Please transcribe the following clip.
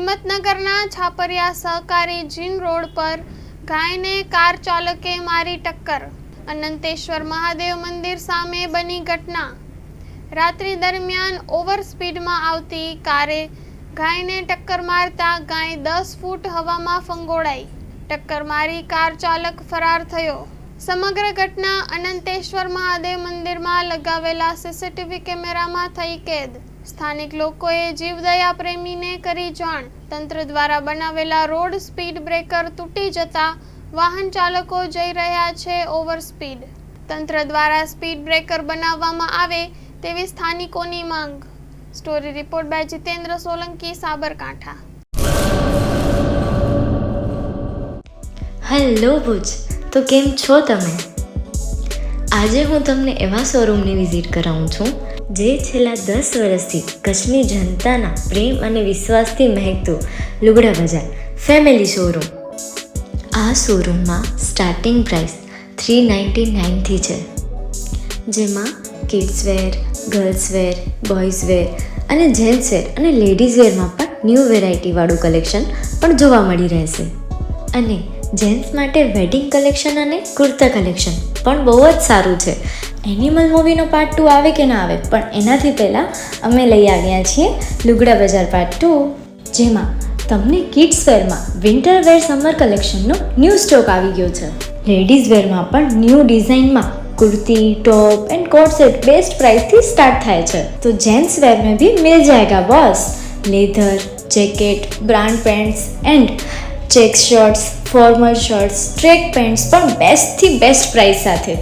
હિંમતનગરના છાપરિયા સહકારી જીન રોડ પર ગાયને કાર ચાલકે મારી ટક્કર. અનંતેશ્વર મહાદેવ મંદિર સામે બની ઘટના. રાત્રિ દરમિયાન ઓવર સ્પીડમાં આવતી કારે ગાયને ટક્કર મારતા ગાય 10 ફૂટ હવામાં ફંગોળાઈ. ટક્કર મારી કાર ચાલક ફરાર થયો. સમગ્ર ઘટના અનંતેશ્વર મહાદેવ મંદિરમાં લગાવેલા સીસીટીવી કેમેરામાં થઈ કેદ. સ્થાનિક લોકોએ જીવદયા પ્રેમીને કરી જાણ. તંત્ર દ્વારા બનાવેલા રોડ સ્પીડ બ્રેકર તૂટી જતા વાહન ચાલકો જઈ રહ્યા છે ઓવર સ્પીડ. તંત્ર દ્વારા સ્પીડ બ્રેકર બનાવવામાં આવે તેવી સ્થાનિકોની માંગ. Story report by Jitendra Solanki, Sabarkantha. Hello Bhuj, તો કેમ છો તમે? આજે હું તમને એવા શોરૂમની વિઝિટ કરાવું છું જે છેલ્લા 10 વર્ષથી કચ્છની જનતાના પ્રેમ અને વિશ્વાસથી મહેકતું લુગડા બજાર ફેમિલી શોરૂમ. આ શોરૂમમાં સ્ટાર્ટિંગ પ્રાઇસ 399થી છે, જેમાં kids wear, girls wear, boys wear અને જેન્ટ્સ વેર અને લેડીઝ વેરમાં પણ ન્યૂ વેરાયટીવાળું કલેક્શન પણ જોવા મળી રહેશે. અને જેન્ટ્સ માટે વેડિંગ કલેક્શન અને કુર્તા કલેક્શન પણ બહુ જ સારું છે. એનિમલ મૂવીનો પાર્ટ 2 આવે કે ના આવે, પણ એનાથી પહેલાં અમે લઈ આવ્યા છીએ લુગડા બજાર પાર્ટ 2, જેમાં તમને કિડ્સ વેરમાં વિન્ટર વેર સમર કલેક્શનનો ન્યૂ સ્ટોક આવી ગયો છે. લેડીઝ વેરમાં પણ ન્યૂ ડિઝાઇનમાં kurti, top and coat set best price थी स्टार्ट थाय छे. तो जेंट्स वेर में भी मिल जाएगा boss. Leather, jacket, brand pants and check shirts, formal shirts, track pants पर बेस्ट थी बेस्ट प्राइस साथे.